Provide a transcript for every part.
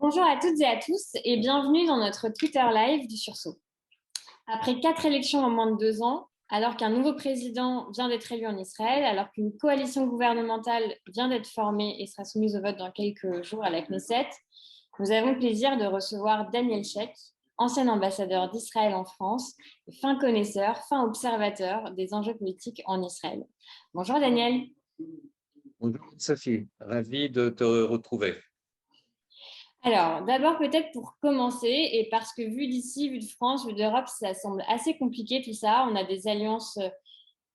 Bonjour à toutes et à tous et bienvenue dans notre Twitter Live du Sursaut. Après 4 élections en moins de 2 ans, alors qu'un nouveau président vient d'être élu en Israël, alors qu'une coalition gouvernementale vient d'être formée et sera soumise au vote dans quelques jours à la Knesset, nous avons le plaisir de recevoir Daniel Sheikh, ancien ambassadeur d'Israël en France, fin connaisseur, fin observateur des enjeux politiques en Israël. Bonjour Daniel. Bonjour Sophie, ravi de te retrouver. Alors, d'abord, peut-être pour commencer, et parce que vu d'ici, vu de France, vu d'Europe, ça semble assez compliqué tout ça. On a des alliances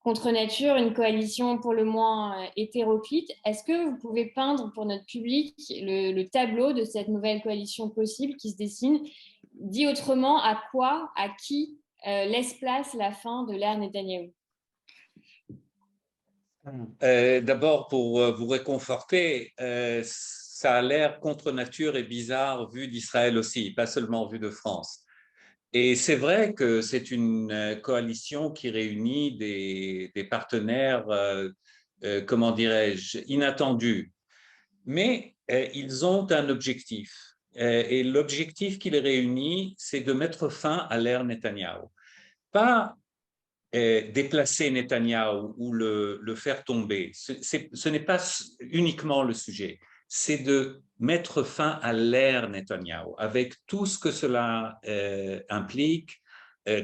contre nature, une coalition pour le moins hétéroclite. Est-ce que vous pouvez peindre pour notre public le tableau de cette nouvelle coalition possible qui se dessine? Dit autrement, à quoi, à qui laisse place la fin de l'ère Netanyahou? D'abord, pour vous réconforter, ça a l'air contre nature et bizarre vu d'Israël aussi, pas seulement vu de France. Et c'est vrai que c'est une coalition qui réunit des partenaires, comment dirais-je, inattendus. Mais ils ont un objectif. Et l'objectif qui les réunit, c'est de mettre fin à l'ère Netanyahou. Pas déplacer Netanyahou ou le faire tomber. Ce n'est pas uniquement le sujet, c'est de mettre fin à l'ère Netanyahou, avec tout ce que cela implique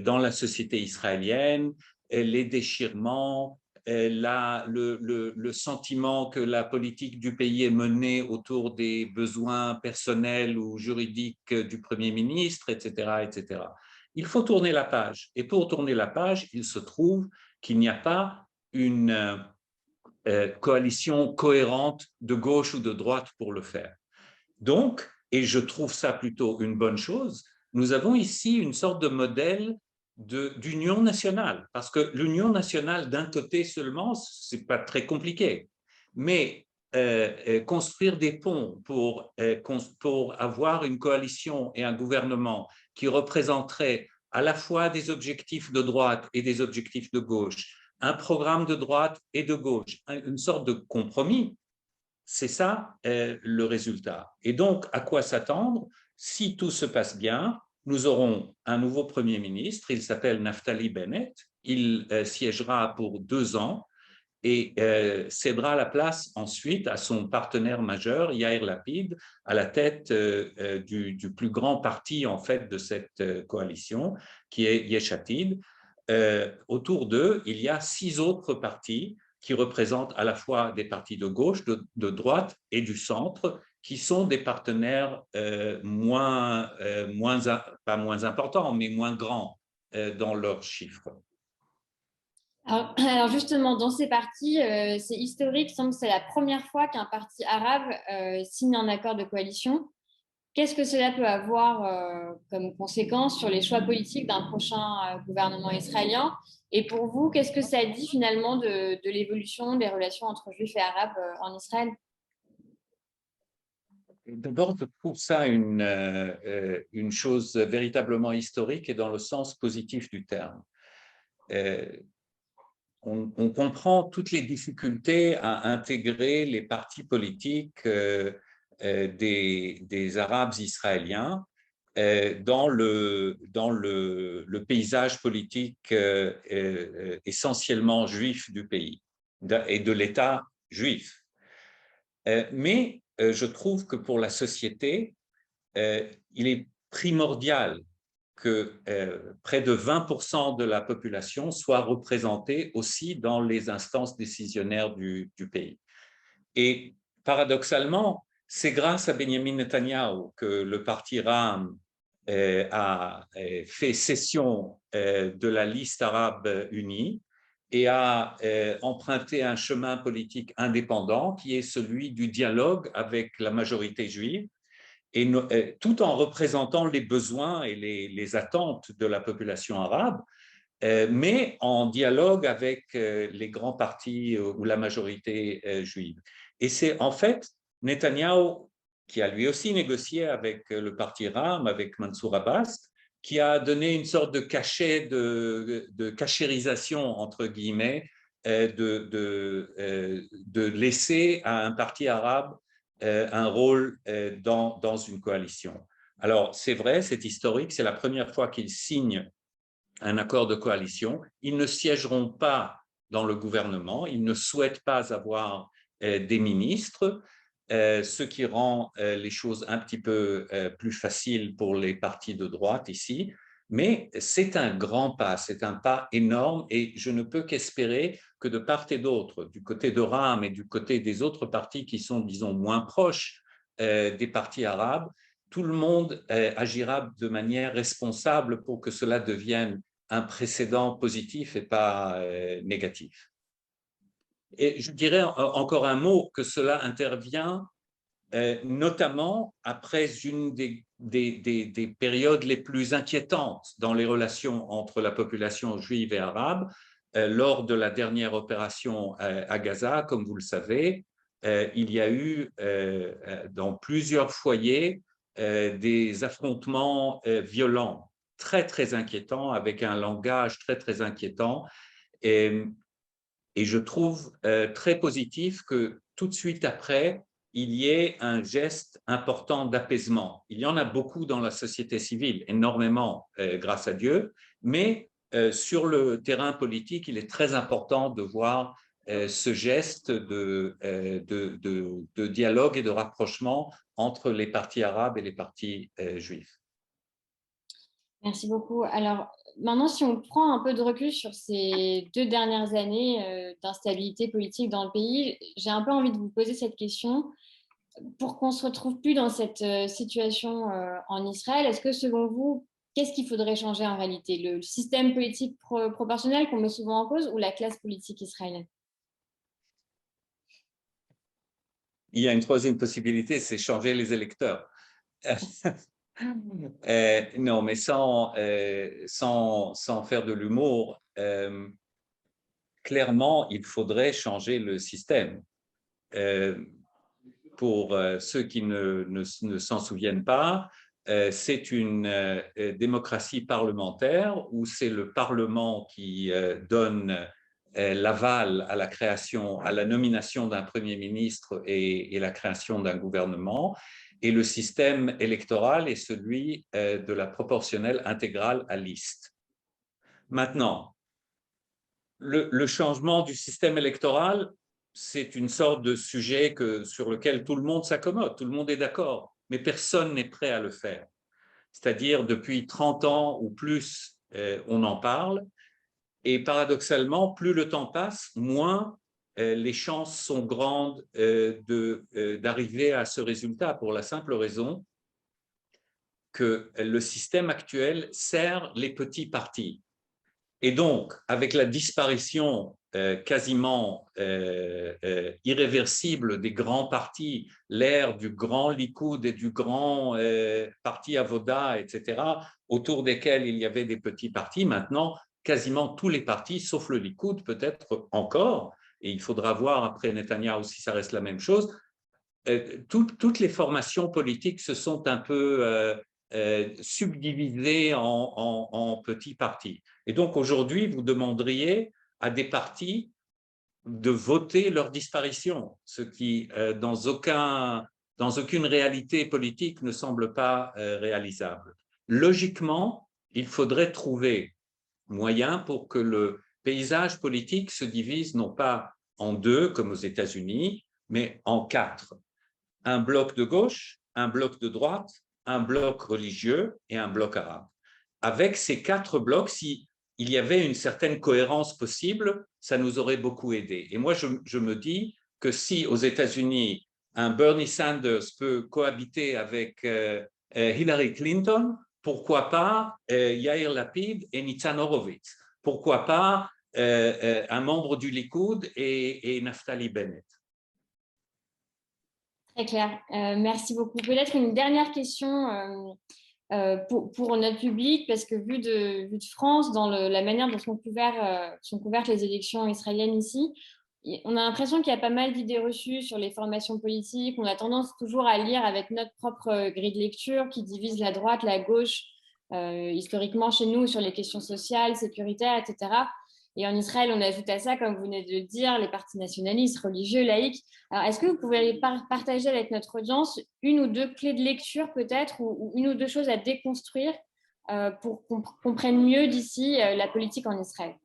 dans la société israélienne, les déchirements, le sentiment que la politique du pays est menée autour des besoins personnels ou juridiques du Premier ministre, etc., etc. Il faut tourner la page. Et pour tourner la page, il se trouve qu'il n'y a pas une coalition cohérente de gauche ou de droite pour le faire. Donc, et je trouve ça plutôt une bonne chose, nous avons ici une sorte de modèle d'union nationale, parce que l'union nationale d'un côté seulement, ce n'est pas très compliqué, mais construire des ponts pour avoir une coalition et un gouvernement qui représenteraient à la fois des objectifs de droite et des objectifs de gauche, un programme de droite et de gauche, une sorte de compromis, c'est ça le résultat. Et donc, à quoi s'attendre? Si tout se passe bien, nous aurons un nouveau Premier ministre, il s'appelle Naftali Bennett, il siégera pour 2 ans et cédera la place ensuite à son partenaire majeur, Yair Lapid, à la tête du plus grand parti en fait de cette coalition, qui est Yesh Atid. Autour d'eux, il y a 6 autres partis qui représentent à la fois des partis de gauche, de droite et du centre, qui sont des partenaires pas moins importants, mais moins grands dans leurs chiffres. Alors justement, dans ces partis, c'est historique, il semble que c'est la première fois qu'un parti arabe signe un accord de coalition. Qu'est-ce que cela peut avoir comme conséquence sur les choix politiques d'un prochain gouvernement israélien? Et pour vous, qu'est-ce que ça dit finalement de l'évolution des relations entre juifs et arabes en Israël? D'abord, je trouve ça une chose véritablement historique et dans le sens positif du terme. Euh, on comprend toutes les difficultés à intégrer les partis politiques des Arabes israéliens dans le paysage politique essentiellement juif du pays et de l'État juif. Mais je trouve que pour la société, il est primordial que près de 20% de la population soit représentée aussi dans les instances décisionnaires du pays. Et paradoxalement, c'est grâce à Benjamin Netanyahu que le parti RAM a fait cession de la liste arabe unie et a emprunté un chemin politique indépendant qui est celui du dialogue avec la majorité juive, et tout en représentant les besoins et les attentes de la population arabe, mais en dialogue avec les grands partis ou la majorité juive. Et c'est en fait Netanyahou, qui a lui aussi négocié avec le parti RAM, avec Mansour Abbas, qui a donné une sorte de cachet, de cachérisation, entre guillemets, de laisser à un parti arabe un rôle dans une coalition. Alors, c'est vrai, c'est historique, c'est la première fois qu'ils signent un accord de coalition. Ils ne siégeront pas dans le gouvernement, ils ne souhaitent pas avoir des ministres, ce qui rend les choses un petit peu plus faciles pour les partis de droite ici. Mais c'est un grand pas, c'est un pas énorme et je ne peux qu'espérer que de part et d'autre, du côté de RAM et du côté des autres partis qui sont, disons, moins proches des partis arabes, tout le monde agira de manière responsable pour que cela devienne un précédent positif et pas négatif. Et je dirais encore un mot que cela intervient notamment après une des périodes les plus inquiétantes dans les relations entre la population juive et arabe, lors de la dernière opération à Gaza, comme vous le savez, il y a eu dans plusieurs foyers des affrontements violents, très, très inquiétants, avec un langage très, très inquiétant. Et, et je trouve très positif que tout de suite après, il y ait un geste important d'apaisement. Il y en a beaucoup dans la société civile, énormément, grâce à Dieu, mais sur le terrain politique, il est très important de voir ce geste de dialogue et de rapprochement entre les partis arabes et les partis juifs. Merci beaucoup. Alors, maintenant, si on prend un peu de recul sur ces 2 dernières années d'instabilité politique dans le pays, j'ai un peu envie de vous poser cette question. Pour qu'on ne se retrouve plus dans cette situation en Israël, est-ce que selon vous, qu'est-ce qu'il faudrait changer en réalité? Le système politique proportionnel qu'on met souvent en cause ou la classe politique israélienne? Il y a une troisième possibilité, c'est changer les électeurs. Non, mais sans faire de l'humour, clairement, il faudrait changer le système. Pour ceux qui ne s'en souviennent pas, c'est une démocratie parlementaire où c'est le Parlement qui donne l'aval à la création, à la nomination d'un Premier ministre et la création d'un gouvernement. Et le système électoral est celui de la proportionnelle intégrale à liste. Maintenant, le changement du système électoral, c'est une sorte de sujet sur lequel tout le monde s'accommode, tout le monde est d'accord, mais personne n'est prêt à le faire. C'est-à-dire, depuis 30 ans ou plus, on en parle, et paradoxalement, plus le temps passe, moins les chances sont grandes d'arriver à ce résultat, pour la simple raison que le système actuel sert les petits partis. Et donc, avec la disparition quasiment irréversible des grands partis, l'ère du grand Likoud et du grand parti Avoda, etc., autour desquels il y avait des petits partis, maintenant, quasiment tous les partis, sauf le Likoud peut-être encore, et il faudra voir après Netanyahou si ça reste la même chose, toutes les formations politiques se sont un peu subdivisées en petits partis. Et donc aujourd'hui, vous demanderiez à des partis de voter leur disparition, ce qui, dans aucune réalité politique, ne semble pas réalisable. Logiquement, il faudrait trouver moyen pour que le paysage politique se divise non pas en deux, comme aux États-Unis, mais en quatre. Un bloc de gauche, un bloc de droite, un bloc religieux et un bloc arabe. Avec ces quatre blocs, s'il y avait une certaine cohérence possible, ça nous aurait beaucoup aidé. Et moi, je me dis que si aux États-Unis, un Bernie Sanders peut cohabiter avec Hillary Clinton, pourquoi pas Yair Lapid et Nitzan Horowitz? Pourquoi pas un membre du Likoud et Naftali Bennett? Très clair. Merci beaucoup. Peut-être une dernière question pour notre public, parce que vu de France, dans la manière dont sont couvertes les élections israéliennes ici, on a l'impression qu'il y a pas mal d'idées reçues sur les formations politiques. On a tendance toujours à lire avec notre propre grille de lecture qui divise la droite, la gauche, historiquement chez nous, sur les questions sociales, sécuritaires, etc. Et en Israël, on ajoute à ça, comme vous venez de le dire, les partis nationalistes, religieux, laïcs. Alors, est-ce que vous pouvez partager avec notre audience une ou deux clés de lecture peut-être, ou une ou deux choses à déconstruire pour qu'on comprenne mieux d'ici la politique en Israël?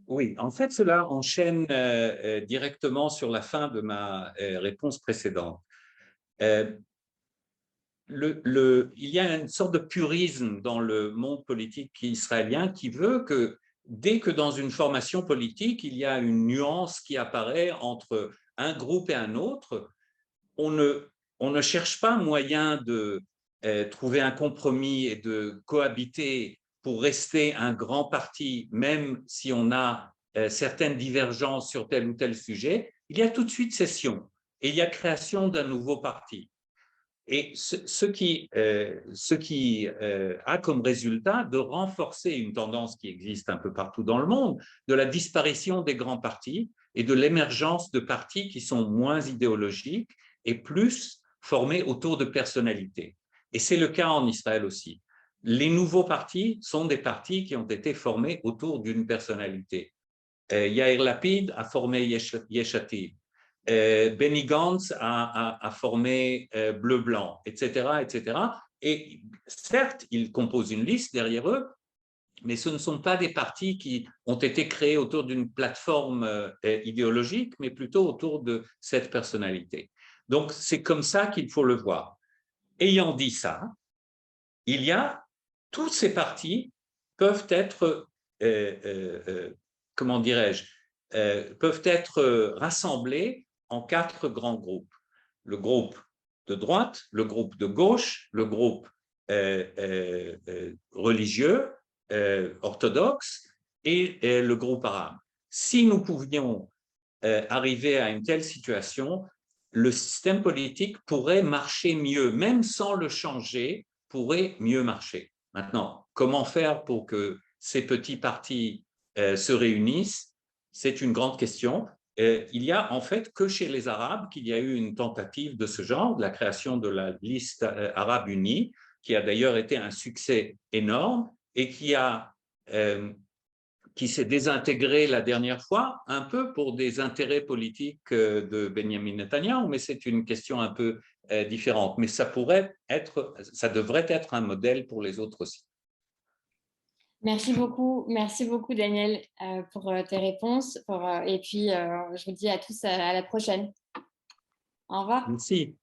Oui, en fait, cela enchaîne directement sur la fin de ma réponse précédente. Euh, il y a une sorte de purisme dans le monde politique israélien qui veut que dès que dans une formation politique, il y a une nuance qui apparaît entre un groupe et un autre, on ne cherche pas moyen de trouver un compromis et de cohabiter pour rester un grand parti, même si on a certaines divergences sur tel ou tel sujet. Il y a tout de suite scission et il y a création d'un nouveau parti. Et ce qui a comme résultat de renforcer une tendance qui existe un peu partout dans le monde, de la disparition des grands partis et de l'émergence de partis qui sont moins idéologiques et plus formés autour de personnalités. Et c'est le cas en Israël aussi. Les nouveaux partis sont des partis qui ont été formés autour d'une personnalité. Yair Lapid a formé Yesh Atid. Benny Gantz a formé Bleu-Blanc, etc., etc. Et certes, ils composent une liste derrière eux, mais ce ne sont pas des partis qui ont été créés autour d'une plateforme idéologique, mais plutôt autour de cette personnalité. Donc, c'est comme ça qu'il faut le voir. Ayant dit ça, il y a tous ces partis peuvent être, comment dirais-je, peuvent être rassemblés en 4 grands groupes. Le groupe de droite, le groupe de gauche, le groupe religieux, orthodoxe et le groupe arabe. Si nous pouvions arriver à une telle situation, le système politique pourrait marcher mieux, même sans le changer, pourrait mieux marcher. Maintenant, comment faire pour que ces petits partis se réunissent? C'est une grande question. Il y a en fait que chez les Arabes qu'il y a eu une tentative de ce genre, de la création de la liste arabe unie, qui a d'ailleurs été un succès énorme et qui s'est désintégré la dernière fois, un peu pour des intérêts politiques de Benjamin Netanyahu, mais c'est une question un peu différente. Mais ça devrait être un modèle pour les autres aussi. Merci beaucoup Daniel pour tes réponses. Et puis, je vous dis à tous à la prochaine. Au revoir. Merci.